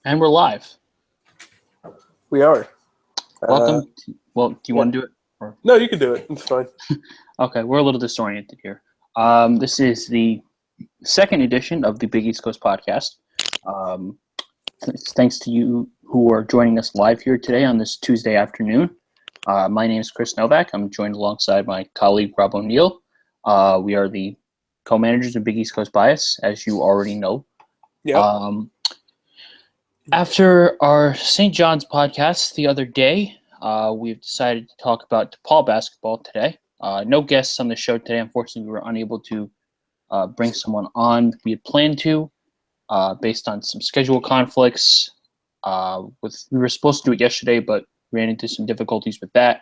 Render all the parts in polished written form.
And we're live. We are. Welcome. Do you want to do it? Or? No, you can do it. It's fine. Okay, we're a little disoriented here. This is the second edition of the Big East Coast podcast. Thanks to you who are joining us live here today on this Tuesday afternoon. My name is Chris Novak. I'm joined alongside my colleague Rob O'Neill. We are the co-managers of Big East Coast Bias, as you already know. Yeah. After our St. John's podcast the other day, we've decided to talk about DePaul basketball today. No guests on the show today. Unfortunately, we were unable to bring someone on we had planned to based on some schedule conflicts. We were supposed to do it yesterday, but ran into some difficulties with that.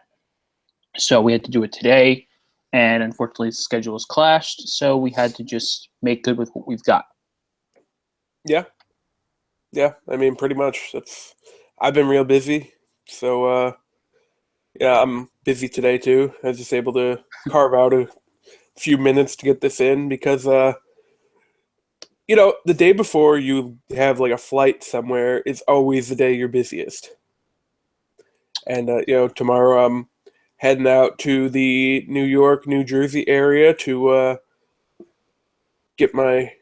So we had to do it today, and unfortunately the schedules clashed, so we had to just make good with what we've got. Yeah, I mean, pretty much. I've been real busy, so I'm busy today too. I was just able to carve out a few minutes to get this in because, the day before you have like a flight somewhere is always the day you're busiest. And, tomorrow I'm heading out to the New York, New Jersey area to get my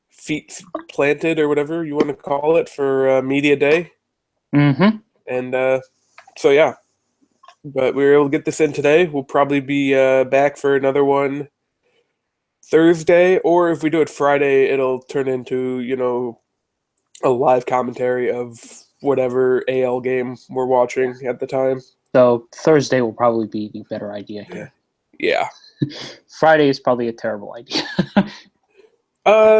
feet planted or whatever you want to call it for media day. Mm-hmm. And so yeah, but we were able to get this in today. We'll probably be back for another one Thursday, or if we do it Friday, it'll turn into a live commentary of whatever AL game we're watching at the time. So Thursday will probably be the better idea here. Yeah. Friday is probably a terrible idea.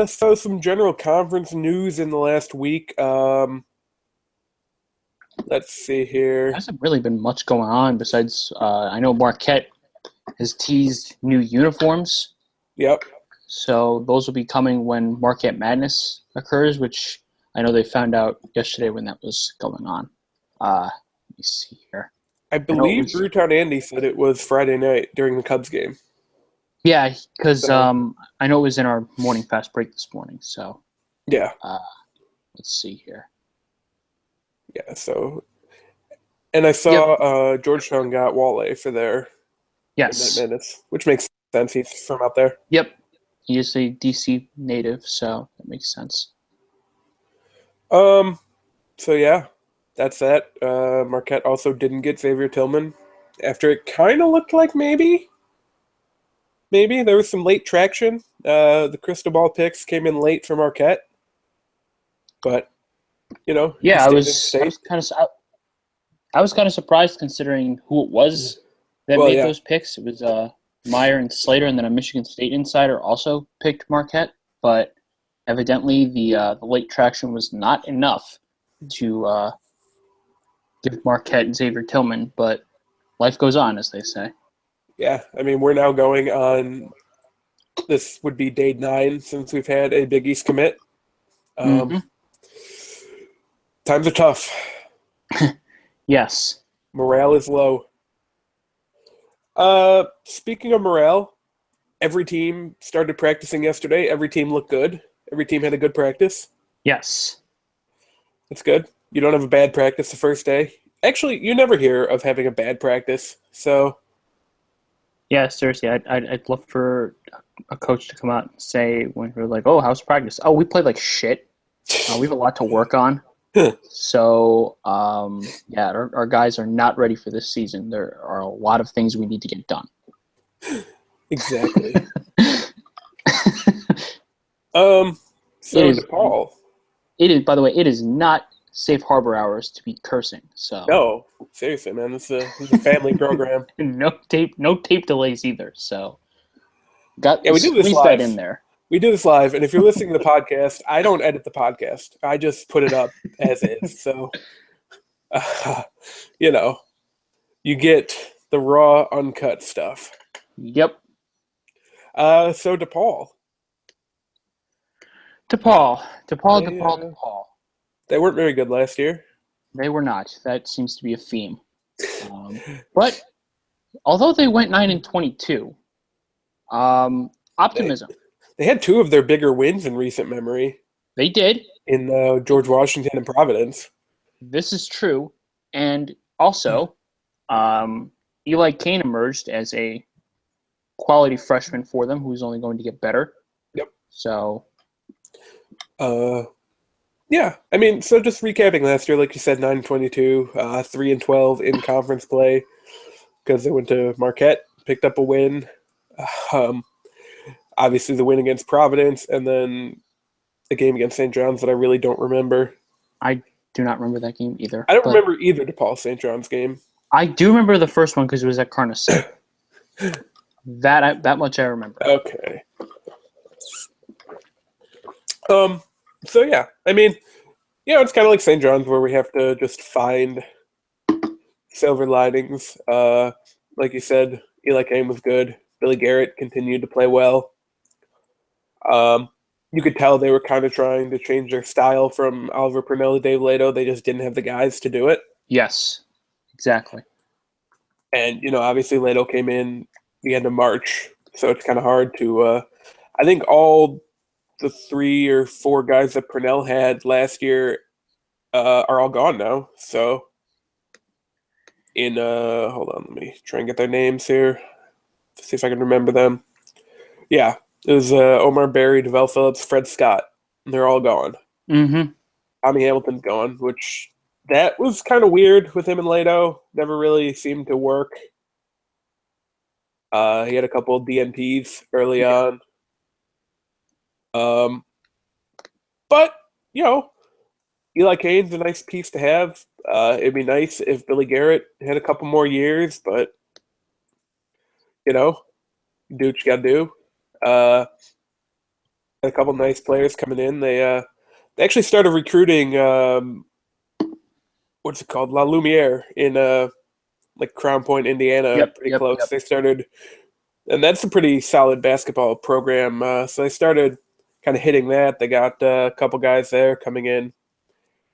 So some general conference news in the last week. Let's see here. There hasn't really been much going on besides I know Marquette has teased new uniforms. Yep. So those will be coming when Marquette Madness occurs, which I know they found out yesterday when that was going on. Let me see here. I believe Brewtown Andy said it was Friday night during the Cubs game. Yeah, because I know it was in our morning fast break this morning. So yeah, let's see here. Yeah, so, and I saw Georgetown got Wale for their minutes, which makes sense. He's from out there. Yep, he is a DC native, so that makes sense. So yeah, that's that. Marquette also didn't get Xavier Tillman after it kind of looked like maybe there was some late traction. The crystal ball picks came in late for Marquette, but yeah, I was kind of surprised considering who it was that made those picks. It was Meyer and Slater, and then a Michigan State insider also picked Marquette, but evidently the late traction was not enough to give Marquette Xavier Tillman, but life goes on, as they say. Yeah, I mean, we're now going on, this would be day 9 since we've had a Big East commit. Times are tough. Yes. Morale is low. Speaking of morale, every team started practicing yesterday. Every team looked good. Every team had a good practice. Yes. That's good. You don't have a bad practice the first day. Actually, you never hear of having a bad practice, so... Yeah, seriously, I'd love for a coach to come out and say when we're like, "Oh, how's practice? Oh, we played like shit. We have a lot to work on." So, our guys are not ready for this season. There are a lot of things we need to get done. Exactly. So DePaul. It is. By the way, it is not safe harbor hours to be cursing. So no, seriously, man, this is a family program. No tape delays either. So we do this live. That in there. We do this live, and if you're listening to the podcast, I don't edit the podcast. I just put it up as is. So, you get the raw, uncut stuff. Yep. So DePaul. They weren't very good last year. They were not. That seems to be a theme. But although they went 9-22, optimism. They had 2 of their bigger wins in recent memory. They did. in George Washington and Providence. This is true. And also, Eli Kane emerged as a quality freshman for them who's only going to get better. Yep. So, yeah. I mean, so just recapping last year, like you said, 9-22, 3-12 in conference play because they went to Marquette, picked up a win. Obviously, the win against Providence, and then a game against St. John's that I really don't remember. I do not remember that game either. I don't remember either DePaul St. John's game. I do remember the first one because it was at Carnegie. That much I remember. Okay. So yeah, I mean, it's kind of like St. John's where we have to just find silver linings. Like you said, Eli Kane was good. Billy Garrett continued to play well. You could tell they were kind of trying to change their style from Oliver Purnell to Dave Lato. They just didn't have the guys to do it. Yes, exactly. And, obviously Lato came in the end of March, so it's kind of hard to I think all the 3 or 4 guys that Purnell had last year are all gone now. So hold on, let me try and get their names here. See if I can remember them. Yeah, it was Omar Berry, DeVell Phillips, Fred Scott. And they're all gone. Mm-hmm. Tommy Hamilton's gone, which that was kind of weird with him and Lato. Never really seemed to work. He had a couple of DNPs early on. But, Eli Kane's a nice piece to have. It'd be nice if Billy Garrett had a couple more years, but, do what you got to do. Had a couple nice players coming in. They actually started recruiting, what's it called? La Lumiere in Crown Point, Indiana, pretty close. Yep. They started, and that's a pretty solid basketball program. So they started kind of hitting that. They got a couple guys there coming in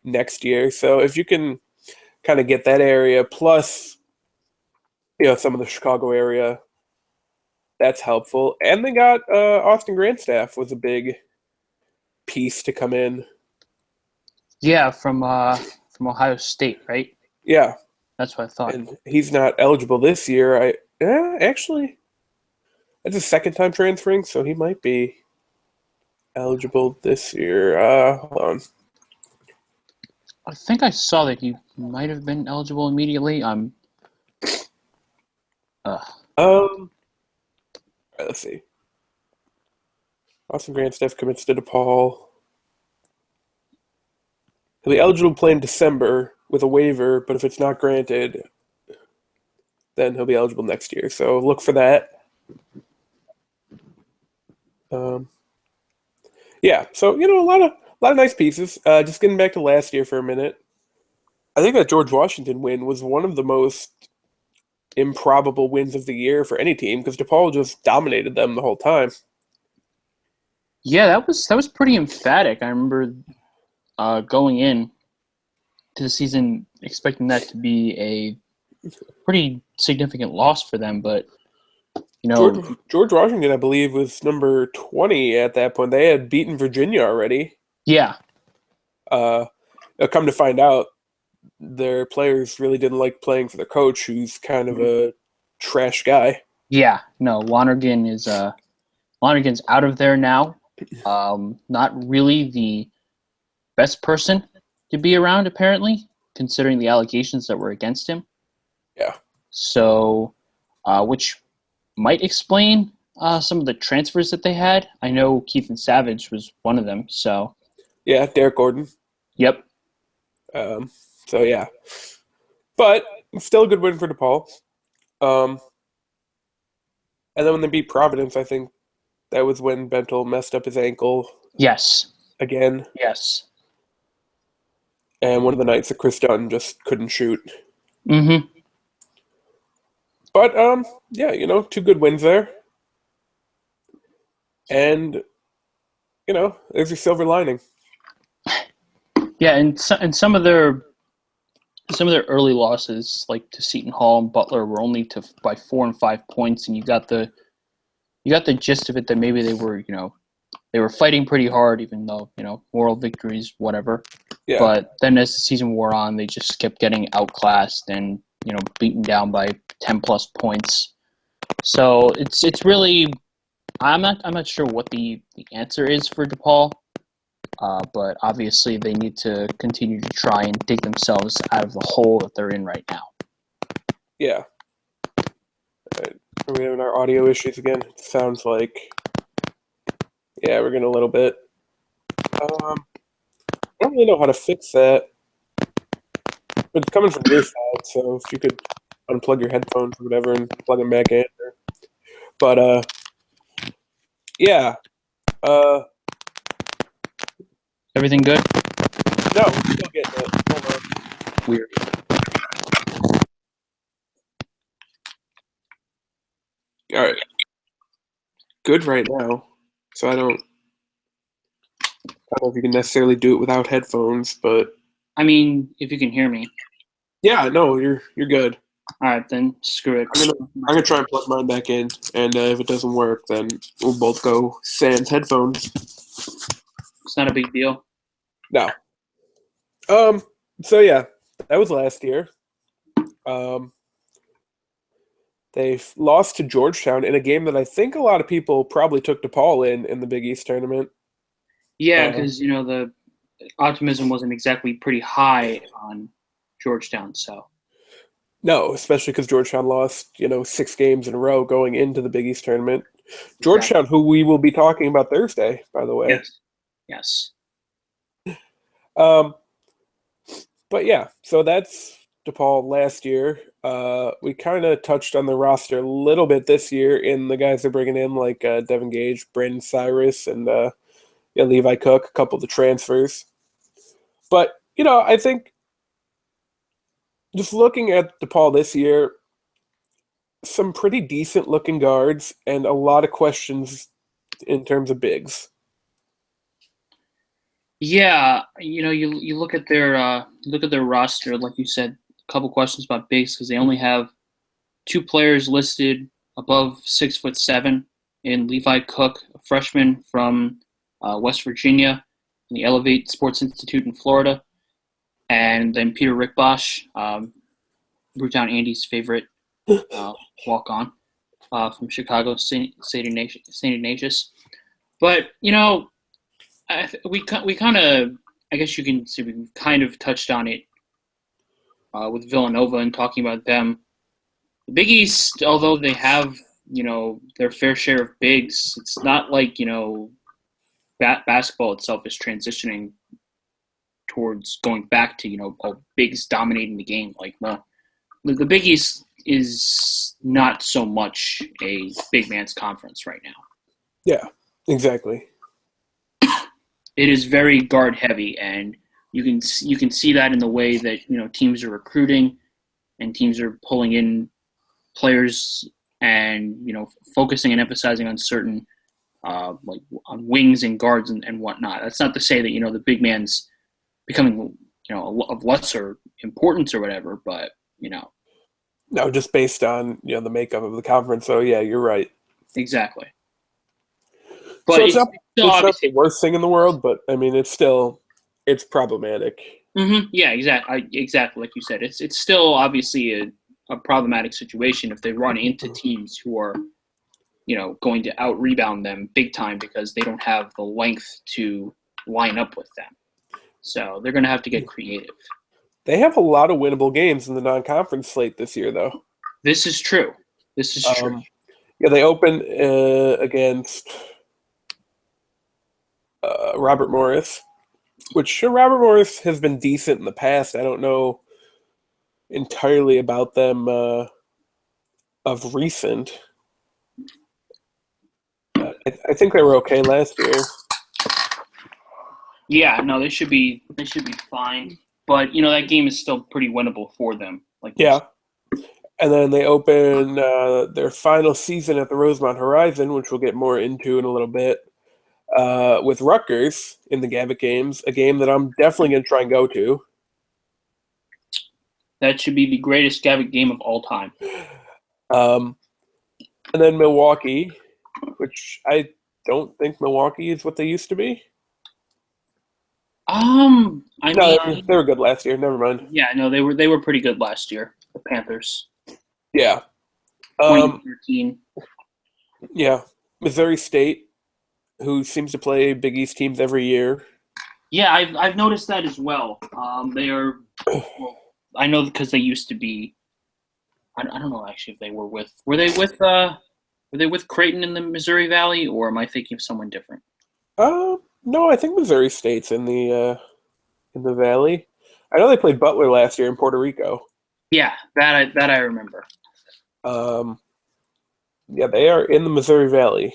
next year. So if you can kind of get that area, plus, some of the Chicago area, that's helpful. And they got Austin Grandstaff was a big piece to come in. Yeah, from Ohio State, right? Yeah. That's what I thought. And he's not eligible this year. Actually, that's his second time transferring, so he might be eligible this year. Hold on. I think I saw that he might have been eligible immediately. Let's see. Austin Grandstaff commits to DePaul. He'll be eligible to play in December with a waiver, but if it's not granted, then he'll be eligible next year. So look for that. Yeah, so a lot of nice pieces. Just getting back to last year for a minute. I think that George Washington win was one of the most improbable wins of the year for any team because DePaul just dominated them the whole time. Yeah, that was pretty emphatic. I remember going in to the season expecting that to be a pretty significant loss for them, but George Washington, I believe, was number 20 at that point. They had beaten Virginia already. Yeah. Come to find out, their players really didn't like playing for their coach, who's kind of a trash guy. Yeah, no, Lonergan's out of there now. Not really the best person to be around, apparently, considering the allegations that were against him. Yeah. So, which might explain some of the transfers that they had. I know Keith and Savage was one of them. So. Yeah, Derek Gordon. Yep. So yeah, but still a good win for DePaul. And then when they beat Providence, I think that was when Bentel messed up his ankle. Yes. Again. Yes. And one of the nights that Chris Dunn just couldn't shoot. Mm-hmm. But yeah, 2 good wins there. And there's your silver lining. Yeah, and some of their early losses, like to Seton Hall and Butler, were only by 4 and 5 points, and you got the gist of it that maybe they were They were fighting pretty hard, even though, moral victories, whatever. Yeah. But then as the season wore on, they just kept getting outclassed and, beaten down by 10-plus points. So it's really I'm not sure what the answer is for DePaul, but obviously they need to continue to try and dig themselves out of the hole that they're in right now. Yeah. Are we having our audio issues again? It sounds like, yeah, we're getting a little bit. I don't really know how to fix that. But it's coming from your side, so if you could unplug your headphones or whatever and plug them back in. But, yeah. Everything good? No, we're still getting it. Hold on. Weird. All right. Good right now. So I don't know if you can necessarily do it without headphones, but I mean, if you can hear me. yeah, no, you're good. All right, then screw it. I'm gonna try and plug mine back in, and if it doesn't work, then we'll both go sans headphones. It's not a big deal. No. So yeah, that was last year. They lost to Georgetown in a game that I think a lot of people probably took DePaul in the Big East tournament. Yeah, because the optimism wasn't exactly pretty high on Georgetown. So no, especially because Georgetown lost 6 games in a row going into the Big East tournament. Georgetown, who we will be talking about Thursday, by the way. Yes. But yeah, so that's DePaul last year. We kind of touched on the roster a little bit this year in the guys they're bringing in, like Devin Gage, Brandon Cyrus, and Levi Cook, a couple of the transfers. But, I think just looking at DePaul this year, some pretty decent looking guards and a lot of questions in terms of bigs. Yeah, you look at their roster, like you said, a couple questions about bigs because they only have 2 players listed above 6'7" in Levi Cook, a freshman from West Virginia, in the Elevate Sports Institute in Florida, and then Peter Rickbosch, Brewtown Andy's favorite walk-on from Chicago, St. Ignatius. But we kind of, I guess you can see, we've kind of touched on it with Villanova and talking about them. The Big East, although they have their fair share of bigs, it's not like basketball itself is transitioning towards going back to bigs dominating the game. Like the Big East is not so much a big man's conference right now. Yeah, exactly. It is very guard heavy, and you can see that in the way that teams are recruiting and teams are pulling in players and focusing and emphasizing on certain like on wings and guards and whatnot. That's not to say that the big man's becoming of lesser importance or whatever, but no, just based on the makeup of the conference. So yeah, you're right. Exactly. But so it's not obviously the worst thing in the world, but I mean it's problematic. Mm-hmm. Yeah, exactly. Like you said, it's still obviously a problematic situation if they run into teams who are going to out rebound them big time because they don't have the length to line up with them. So they're going to have to get creative. They have a lot of winnable games in the non-conference slate this year, though. This is true. Yeah, they open against Robert Morris, which Robert Morris has been decent in the past. I don't know entirely about them of recent. I think they were okay last year. Yeah, no, they should be fine. But that game is still pretty winnable for them. And then they open their final season at the Rosemont Horizon, which we'll get more into in a little bit, with Rutgers in the Gavitt games, a game that I'm definitely going to try and go to. That should be the greatest Gavitt game of all time. And then Milwaukee, which I don't think Milwaukee is what they used to be. I No, mean, they were good last year. Never mind. yeah, no, they were pretty good last year. The Panthers, Yeah. 2013. Yeah. Missouri State, who seems to play Big East teams every year. Yeah, I've noticed that as well. They are. Well, I know because they used to be. I don't know actually if they were with. Were they with Creighton in the Missouri Valley, or am I thinking of someone different? No, I think Missouri State's in the Valley. I know they played Butler last year in Puerto Rico. Yeah, that I remember. Um, yeah, they are in the Missouri Valley.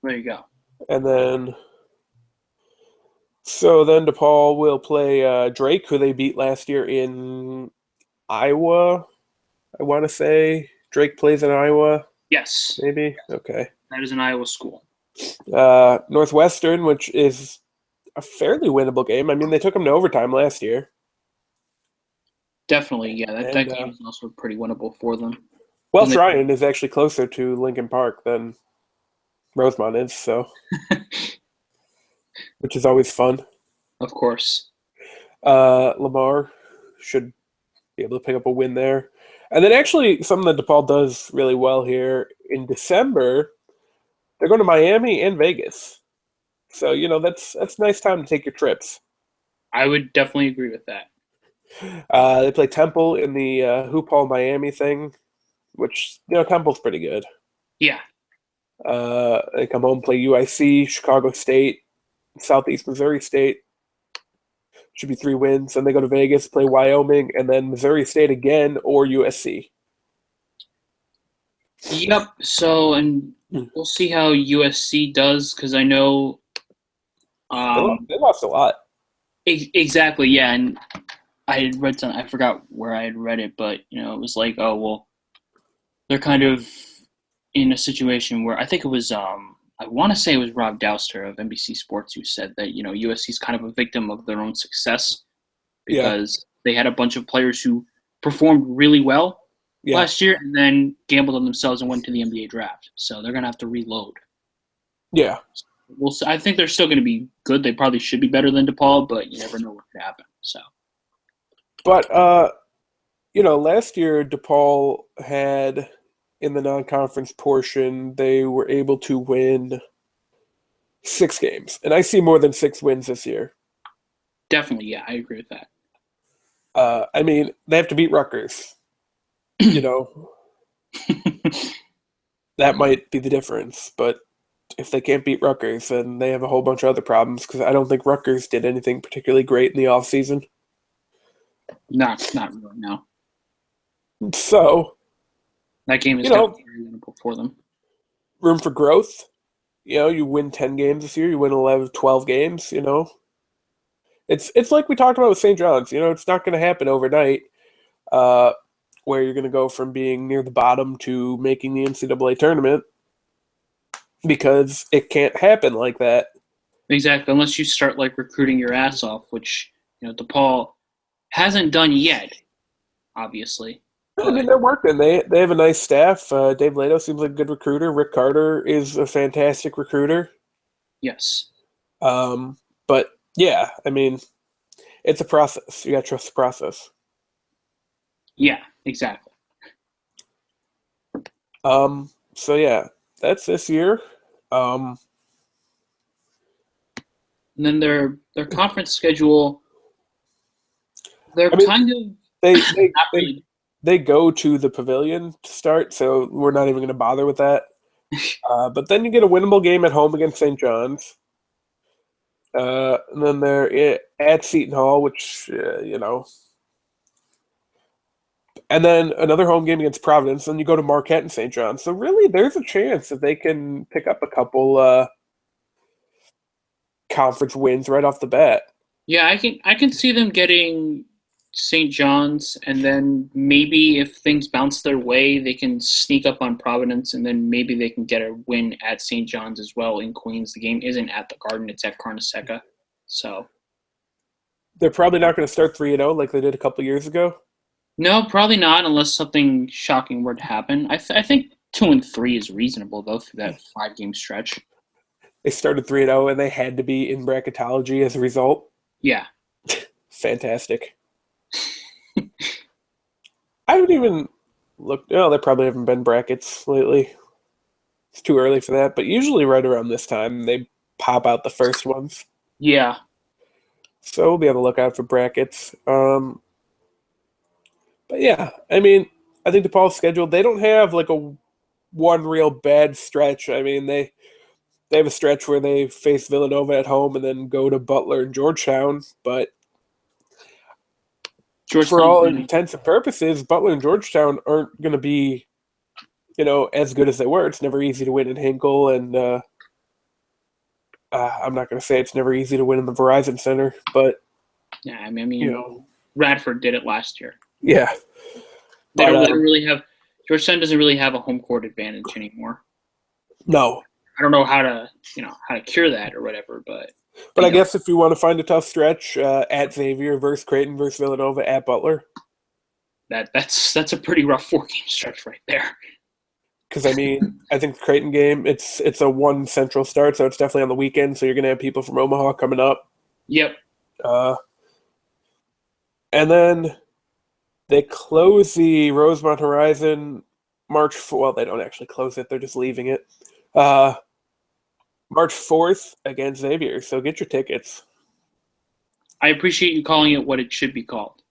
There you go. And then, so then DePaul will play Drake, who they beat last year in Iowa. I want to say Drake plays in Iowa, Yes, maybe. Okay. that is an Iowa school. Northwestern, which is a fairly winnable game. I mean, they took them to overtime last year. Definitely, yeah. That And game is also pretty winnable for them. Welsh Ryan is actually closer to Lincoln Park than Rosemont is, so which is always fun. Of course. Lamar should be able to pick up a win there. And then actually something that DePaul does really well here in December, they're going to Miami and Vegas. So, that's a nice time to take your trips. I would definitely agree with that. They play Temple in the Hoop Hall Miami thing, which, Temple's pretty good. Yeah. They come home, play UIC, Chicago State, Southeast Missouri State. Should be 3 wins. Then they go to Vegas, play Wyoming, and then Missouri State again or USC. Yep. So, and we'll see how USC does because I know They lost a lot. Exactly. Yeah, and I had read something. I forgot where I had read it, but it was like, oh well, they're kind of in a situation where I think it was I want to say it was Rob Douster of NBC Sports who said that USC is kind of a victim of their own success because they had a bunch of players who performed really well last year and then gambled on themselves and went to the NBA draft. So they're gonna have to reload. Yeah. Well, I think they're still going to be good. They probably should be better than DePaul, but you never know what could happen. So, but last year DePaul had in the non-conference portion they were able to win 6 games, and I see more than 6 wins this year. Definitely, yeah, I agree with that. I mean, they have to beat Rutgers. That might be the difference, but if they can't beat Rutgers, then they have a whole bunch of other problems because I don't think Rutgers did anything particularly great in the offseason. Not really, no. So that game is definitely very winnable for them. Room for growth. You win 10 games this year, you win 11, 12 games, It's like we talked about with St. John's. It's not going to happen overnight where you're going to go from being near the bottom to making the NCAA tournament. Because it can't happen like that. Exactly, unless you start recruiting your ass off, which DePaul hasn't done yet, obviously. I mean, they're working. They have a nice staff. Dave Lato seems like a good recruiter. Rick Carter is a fantastic recruiter. Yes. But yeah, I mean, it's a process. You got to trust the process. Yeah, exactly. So yeah, that's this year. And then their conference schedule. They go to the Pavilion to start, so we're not even going to bother with that. But then you get a winnable game at home against St. John's. And then they're at Seton Hall, which and then another home game against Providence. Then you go to Marquette and St. John's. So really, there's a chance that they can pick up a couple conference wins right off the bat. Yeah, I can see them getting St. John's, and then maybe if things bounce their way, they can sneak up on Providence, and then maybe they can get a win at St. John's as well in Queens. The game isn't at the Garden; it's at Carnesecca. So they're probably not going to start 3-0 like they did a couple years ago. No, probably not, unless something shocking were to happen. I think 2-3 is reasonable though through that 5-game stretch. They started 3-0, and they had to be in bracketology as a result. Yeah. Fantastic. I haven't even looked. Oh, there probably haven't been brackets lately. It's too early for that, but usually right around this time they pop out the first ones. Yeah. So we'll be on the lookout for brackets. But yeah, I mean, I think DePaul's schedule, they don't have like a one real bad stretch. I mean, they have a stretch where they face Villanova at home and then go to Butler and Georgetown, but for Georgetown's all really, intents and purposes, Butler and Georgetown aren't going to be, as good as they were. It's never easy to win in Hinkle, and I'm not going to say it's never easy to win in the Verizon Center, but yeah, I mean, Radford did it last year. yeah. They But don't really have Georgetown doesn't really have a home court advantage anymore. no. I don't know how to cure that or whatever, but I guess if you want to find a tough stretch, at Xavier versus Creighton versus Villanova at Butler. That's a pretty rough 4-game stretch right there. Because, I mean, I think the Creighton game, it's a 1 Central start, so it's definitely on the weekend, so you're going to have people from Omaha coming up. Yep. And then they close the Rosemont Horizon March 4th. Well, they don't actually close it. They're just leaving it. March 4th against Xavier, so get your tickets. I appreciate you calling it what it should be called.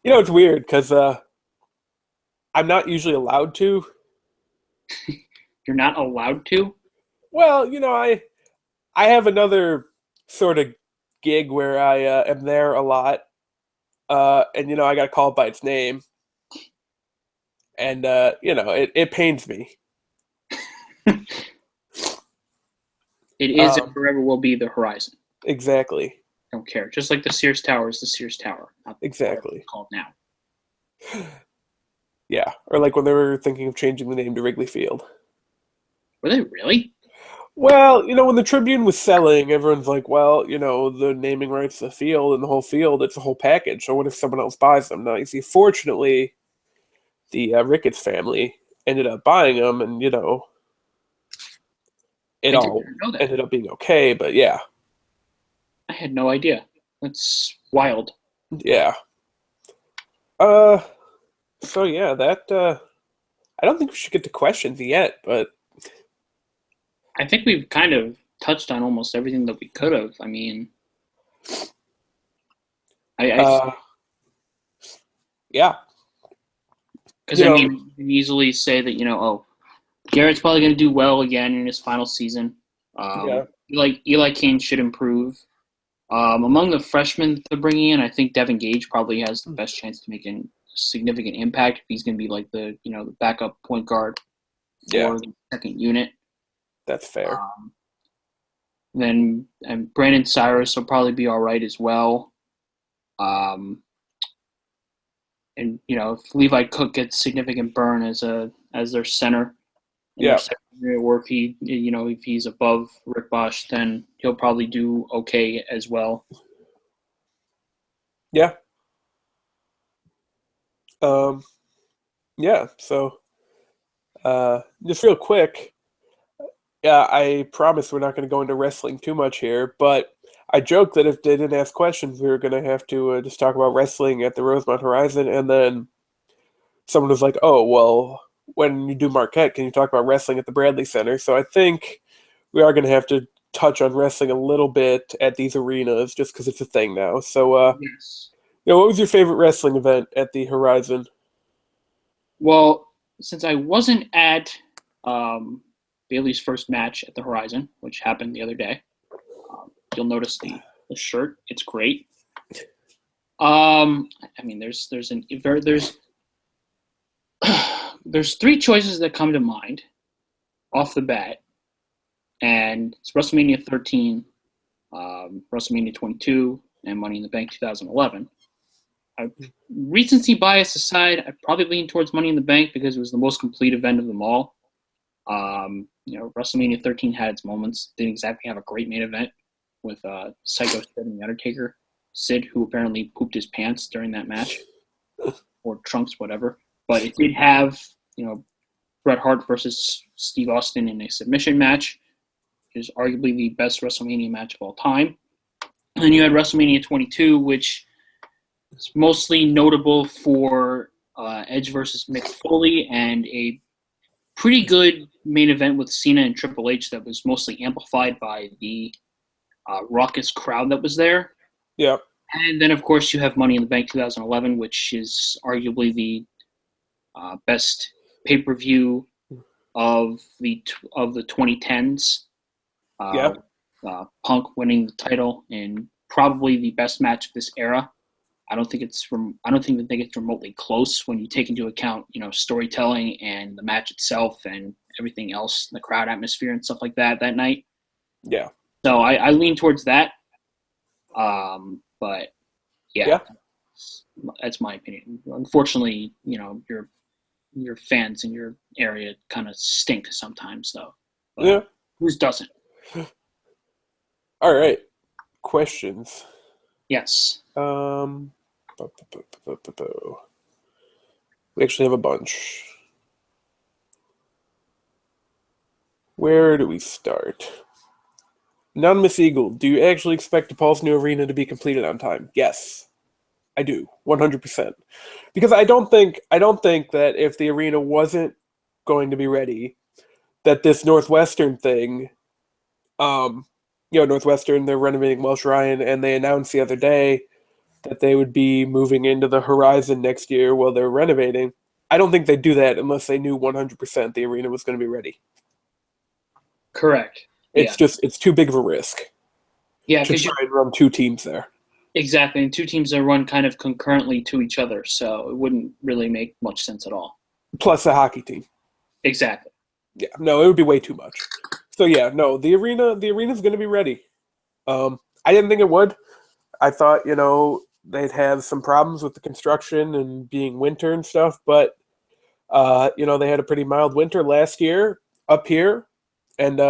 It's weird because I'm not usually allowed to. You're not allowed to? Well, I have another sort of gig where I am there a lot, and I got to call it by its name, and it pains me. It is and forever will be the Horizon. Exactly. I don't care. Just like the Sears Tower is the Sears Tower. Not exactly. It's called now. Yeah, or like when they were thinking of changing the name to Wrigley Field. Were they really? Well, when the Tribune was selling, everyone's like, well, the naming rights to the field and the whole field, it's a whole package. So what if someone else buys them? Now, you see, fortunately, the Ricketts family ended up buying them, and, it all ended up being okay, but yeah. I had no idea. That's wild. Yeah. So yeah, that, I don't think we should get to questions yet, but I think we've kind of touched on almost everything that we could have. I mean, yeah. Because, you can easily say that, Garrett's probably going to do well again in his final season. Yeah. Eli Kane should improve. Among the freshmen that they're bringing in, I think Devin Gage probably has the best chance to make a significant impact if he's going to be like the backup point guard for the second unit. That's fair. Then Brandon Cyrus will probably be all right as well. And if Levi Cook gets significant burn as their center, their second unit, or if he's above Rick Bosch, then he'll probably do okay as well. Yeah. Yeah. So, just real quick. Yeah, I promise we're not going to go into wrestling too much here, but I joked that if they didn't ask questions, we were going to have to just talk about wrestling at the Rosemont Horizon, and then someone was like, oh, well, when you do Marquette, can you talk about wrestling at the Bradley Center? So I think we are going to have to touch on wrestling a little bit at these arenas just because it's a thing now. So, yes. What was your favorite wrestling event at the Horizon? Well, since I wasn't at Bailey's first match at the Horizon, which happened the other day, you'll notice the shirt. It's great. I mean, there's there's 3 choices that come to mind off the bat, and it's WrestleMania 13, WrestleMania 22, and Money in the Bank 2011. Recency bias aside, I'd probably lean towards Money in the Bank because it was the most complete event of them all. WrestleMania 13 had its moments. Didn't exactly have a great main event with Psycho Sid and The Undertaker. Sid, who apparently pooped his pants during that match, or trunks, whatever. But it did have, Bret Hart versus Steve Austin in a submission match. is arguably the best WrestleMania match of all time. And then you had WrestleMania 22, which is mostly notable for Edge versus Mick Foley and a pretty good main event with Cena and Triple H that was mostly amplified by the raucous crowd that was there. Yeah. And then, of course, you have Money in the Bank 2011, which is arguably the best pay-per-view of the 2010s. Punk winning the title and probably the best match of this era. I don't think it's remotely close when you take into account, storytelling and the match itself and everything else, the crowd atmosphere and stuff like that night. Yeah. So I lean towards that. But yeah, that's my opinion. Unfortunately, your fans in your area kind of stink sometimes, though. But yeah. Whose doesn't? All right. Questions. Yes. We actually have a bunch. Where do we start? Anonymous Eagle, do you actually expect DePaul's new arena to be completed on time? Yes, I do, 100%. Because I don't think that if the arena wasn't going to be ready, that this Northwestern thing, Northwestern, they're renovating Welsh Ryan, and they announced the other day that they would be moving into the Horizon next year while they're renovating. I don't think they'd do that unless they knew 100% the arena was going to be ready. Correct. It's too big of a risk. Yeah, to try and run two teams there. Exactly, and two teams that run kind of concurrently to each other, so it wouldn't really make much sense at all. Plus a hockey team. Exactly. Yeah, no, it would be way too much. So yeah, no, the arena's going to be ready. I didn't think it would. I thought, they'd have some problems with the construction and being winter and stuff, but they had a pretty mild winter last year up here, and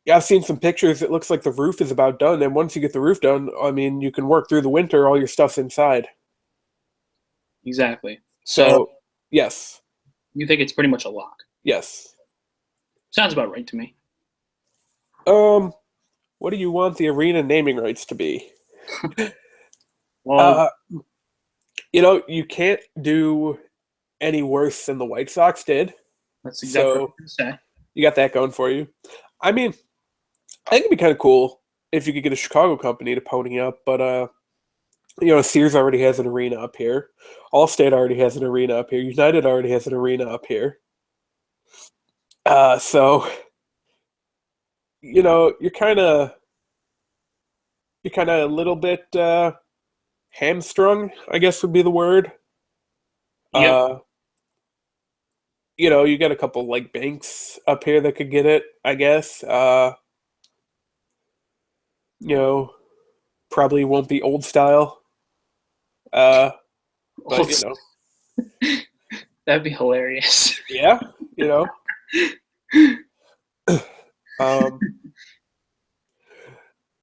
I've seen some pictures. It looks like the roof is about done, and once you get the roof done, I mean, you can work through the winter. All your stuff's inside. Exactly. So yes. You think it's pretty much a lock? Yes. Sounds about right to me. What do you want the arena naming rights to be? Well, you can't do any worse than the White Sox did. That's exactly what I was going to say. You got that going for you. I mean, I think it'd be kind of cool if you could get a Chicago company to pony up, but Sears already has an arena up here. Allstate already has an arena up here. United already has an arena up here. So you're kind of a little bit hamstrung, I guess would be the word. Yep. You got a couple like banks up here that could get it, I guess. Probably won't be old style. But that'd be hilarious. Yeah,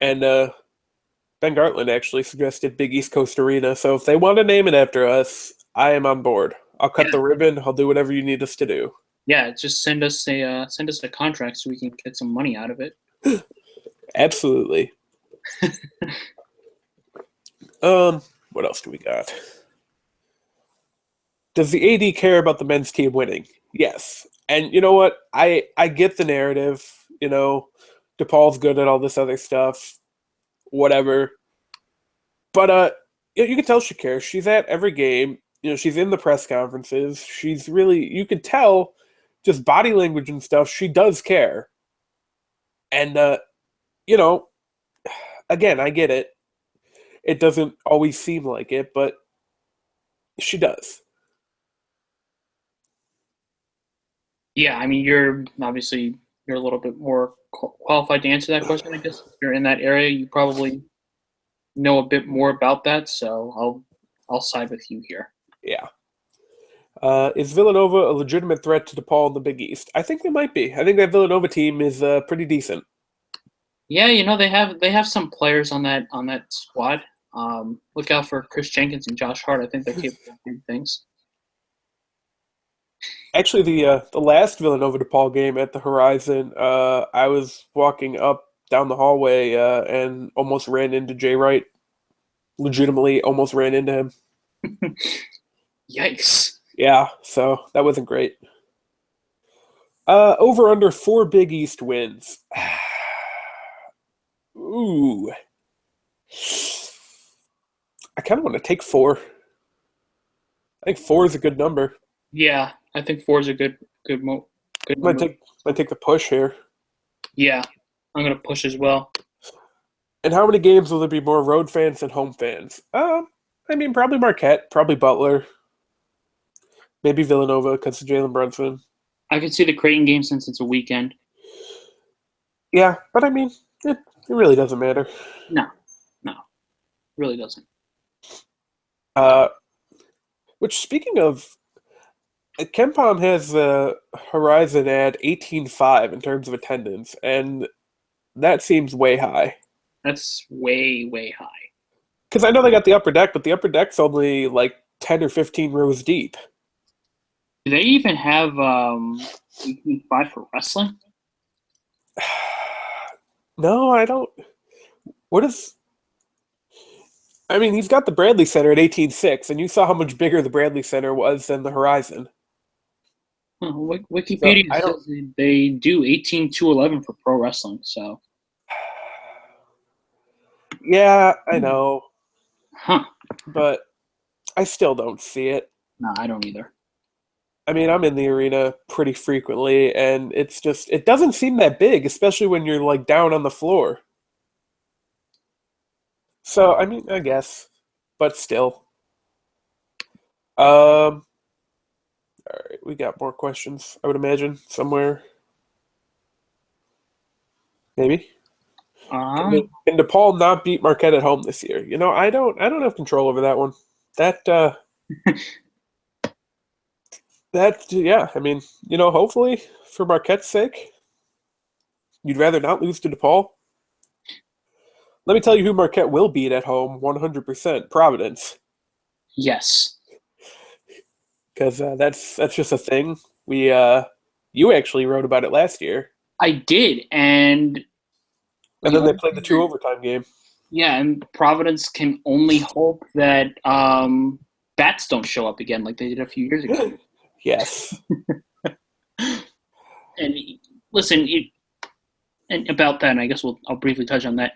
and Ben Gartland actually suggested Big East Coast Arena, so if they want to name it after us, I am on board. I'll cut the ribbon. I'll do whatever you need us to do. Yeah, just send us a contract so we can get some money out of it. Absolutely. What else do we got? Does the AD care about the men's team winning? Yes. And you know what? I get the narrative. DePaul's good at all this other stuff. Whatever. But you can tell she cares. She's at every game. She's in the press conferences. She's really, you could tell just body language and stuff, she does care. And, again, I get it. It doesn't always seem like it, but she does. Yeah, I mean, you're a little bit more qualified to answer that question, I guess. If you're in that area, you probably know a bit more about that, so I'll side with you here. Yeah. Is Villanova a legitimate threat to DePaul in the Big East? I think they might be. I think that Villanova team is pretty decent. Yeah, they have some players on that squad. Look out for Chris Jenkins and Josh Hart. I think they're capable of big things. Actually, the last Villanova DePaul game at the Horizon, I was walking up down the hallway and almost ran into Jay Wright. Legitimately, almost ran into him. Yikes. Yeah, so that wasn't great. Over under 4 Big East wins. Ooh, I kind of want to take 4. I think 4 is a good number. Yeah, I think four is a good Might number. take the push here. Yeah, I'm gonna push as well. And how many games will there be more road fans than home fans? I mean, probably Marquette, probably Butler, maybe Villanova because of Jalen Brunson. I can see the Creighton game since it's a weekend. Yeah, but I mean, it really doesn't matter. No, no, really doesn't. Uh, which, speaking of, KenPom has Horizon at 18.5 in terms of attendance, and that seems way high. That's way, way high. Because I know they got the upper deck, but the upper deck's only like 10 or 15 rows deep. Do they even have 5 for wrestling? No, I don't. What is. I mean, he's got the Bradley Center at 18.6, and you saw how much bigger the Bradley Center was than the Horizon. So Wikipedia I don't. says they do 18 to 11 for pro wrestling. So, Yeah, I know, huh? but I still don't see it. No, I don't either. I mean, I'm in the arena pretty frequently, and it doesn't seem that big, especially when you're like down on the floor. So, I mean, I guess, but still. All right, we got more questions, I would imagine, somewhere. Maybe. Um, Can DePaul not beat Marquette at home this year? I don't have control over that one. That yeah, I mean, hopefully for Marquette's sake, you'd rather not lose to DePaul. Let me tell you who Marquette will beat at home 100%, Providence. yes, Because that's just a thing. You actually wrote about it last year, I did, and and the then they only played the thing two overtime game. yeah, and Providence can only hope that bats don't show up again like they did a few years ago. Yes. And listen, and about that, and I guess I'll briefly touch on that.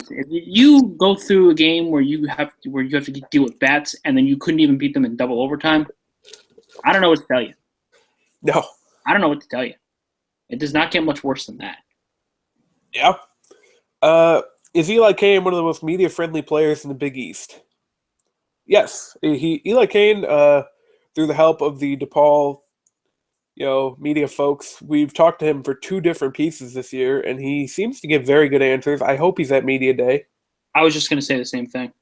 If you go through a game where you have to deal with bats, and then you couldn't even beat them in double overtime, I don't know what to tell you. No. I don't know what to tell you. It does not get much worse than that. Yeah. Uh, is Eli Kane one of the most media-friendly players in the Big East? Yes. Eli Kane, through the help of the DePaul, media folks, we've talked to him for 2 different pieces this year, and he seems to give very good answers. I hope he's at media day. I was just going to say the same thing.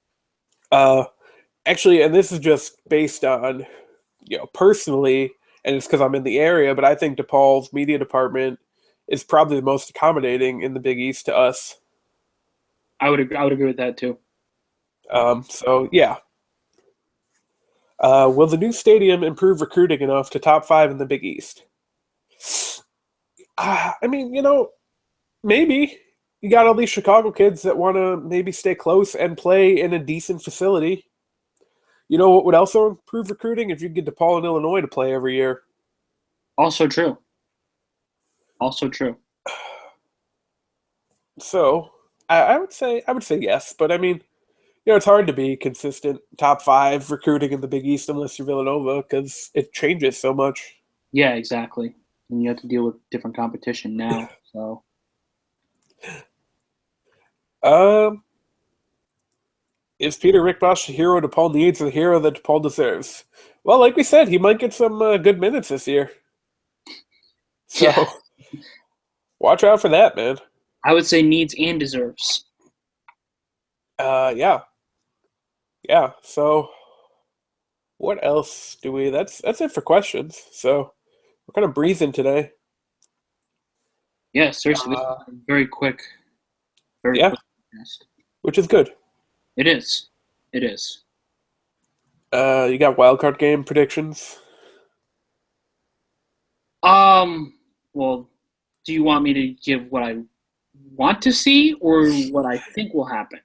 Uh, Actually, and this is just based on, personally, and it's because I'm in the area, but I think DePaul's media department is probably the most accommodating in the Big East to us. I would agree with that too. So yeah. Will the new stadium improve recruiting enough to top 5 in the Big East? I mean, maybe. You got all these Chicago kids that want to maybe stay close and play in a decent facility. You know what would also improve recruiting? If you get DePaul and Illinois to play every year. Also true. Also true. So I would say yes, but I mean, it's hard to be consistent top 5 recruiting in the Big East unless you're Villanova because it changes so much. Yeah, exactly. And you have to deal with different competition now. So Um, is Peter Rickbosh the hero DePaul needs or the hero that DePaul deserves? Well, like we said, he might get some good minutes this year. So yeah, watch out for that, man. I would say needs and deserves. Yeah, yeah. So what else do we? That's it for questions. So we're kind of breezing today. Yeah, seriously, this is Uh, a very quick, very yeah, quick podcast. which is good. It is. It is. You got wildcard game predictions? Well, do you want me to give what I want to see or what I think will happen?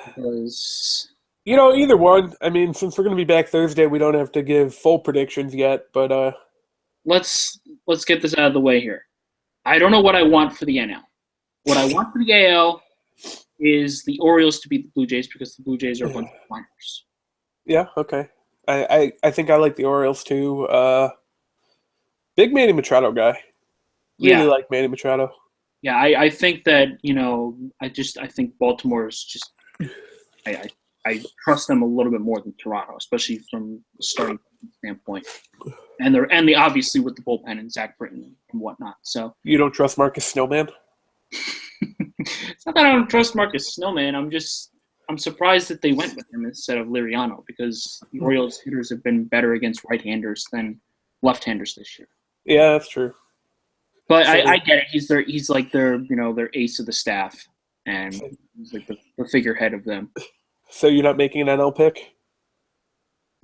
Because Either one. I mean, since we're going to be back Thursday, we don't have to give full predictions yet, but let's get this out of the way here. I don't know what I want for the NL. What I want for the AL is the Orioles to beat the Blue Jays because the Blue Jays are a bunch of minors. Yeah, okay. I think I like the Orioles too. Big Manny Machado guy. Really Yeah, like Manny Machado. yeah. I think that I think Baltimore is just I trust them a little bit more than Toronto, especially from the starting standpoint. And they obviously with the bullpen and Zach Britton and whatnot. So You don't trust Marcus Snowman? it's not that I don't trust Marcus Snowman. I'm surprised that they went with him instead of Liriano because the Orioles hitters have been better against right-handers than left-handers this year. Yeah, that's true. But I get it. He's like their ace of the staff, and he's like the figurehead of them. So you're not making an NL pick?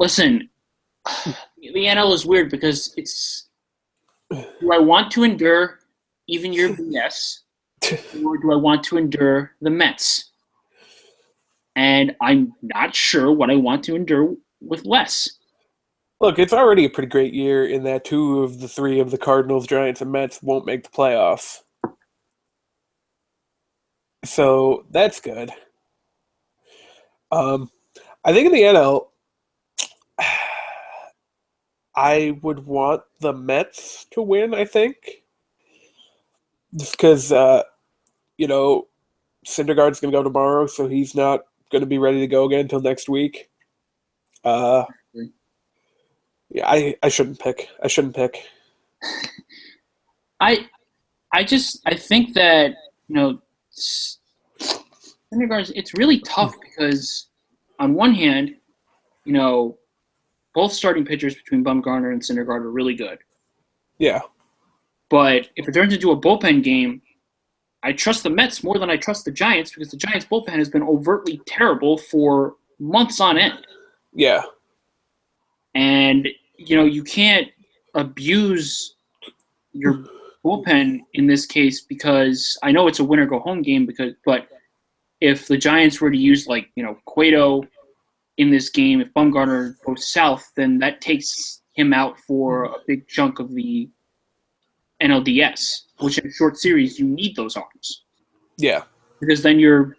Listen, the NL is weird because it's do I want to endure even your BS, or do I want to endure the Mets? And I'm not sure what I want to endure with less. Look, it's already a pretty great year in that 2 of the 3 of the Cardinals, Giants, and Mets won't make the playoffs. So that's good. I think in the NL, I would want the Mets to win, I think. Just because, Syndergaard's going to go tomorrow, so he's not going to be ready to go again until next week. Yeah, I shouldn't pick. I shouldn't pick. I think that Syndergaard. It's really tough because on one hand, both starting pitchers between Bumgarner and Syndergaard are really good. Yeah. But if it turns into a bullpen game, I trust the Mets more than I trust the Giants because the Giants' bullpen has been overtly terrible for months on end. Yeah. And, you can't abuse your bullpen in this case because I know it's a winner-go-home game but if the Giants were to use, Cueto in this game, if Bumgarner goes south, then that takes him out for a big chunk of the NLDS, which in a short series, you need those arms. Yeah. Because then you're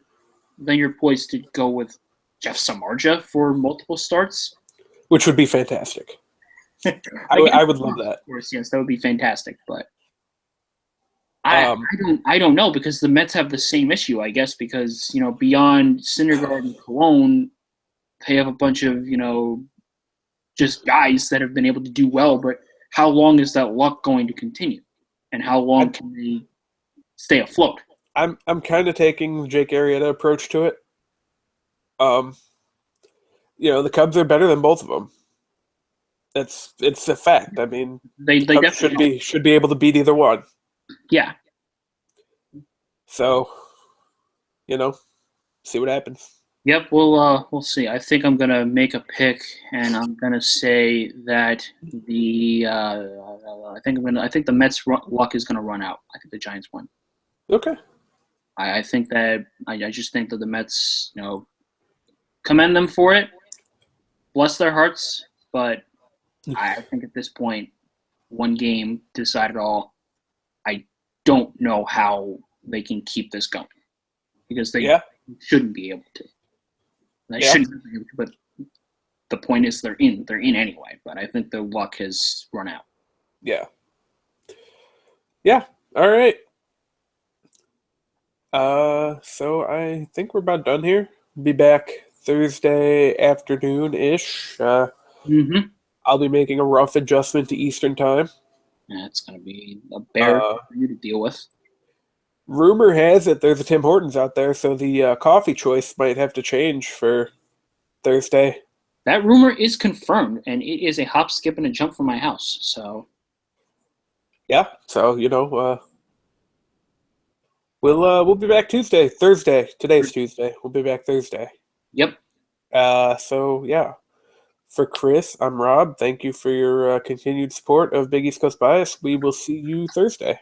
poised to go with Jeff Samardzija for multiple starts. Which would be fantastic. I would love that. Of course, yes, that would be fantastic, but I don't know because the Mets have the same issue, I guess, because beyond Syndergaard and Cologne, they have a bunch of just guys that have been able to do well. But how long is that luck going to continue, and how long can they stay afloat? I'm kind of taking the Jake Arrieta approach to it. The Cubs are better than both of them. It's a fact. I mean, they definitely should be able to beat either one. Yeah. So, see what happens. Yep, we'll see. I think I'm gonna make a pick, and I'm gonna say that I think the Mets luck is gonna run out. I think the Giants win. Okay. I think that I just think that the Mets, commend them for it. Bless their hearts, but I think at this point, one game decided all. I don't know how they can keep this going because they shouldn't be able to. They shouldn't be able to, but the point is they're in anyway. But I think their luck has run out. Yeah. Yeah. All right. So I think we're about done here. Be back Thursday afternoon-ish. I'll be making a rough adjustment to Eastern time. Yeah, it's going to be a bear for you to deal with. Rumor has it there's a Tim Hortons out there, so the coffee choice might have to change for Thursday. That rumor is confirmed, and it is a hop, skip, and a jump from my house. So, yeah. So we'll be back Thursday. Today's Tuesday. We'll be back Thursday. Yep. So yeah. For Chris, I'm Rob. Thank you for your continued support of Big East Coast Bias. We will see you Thursday.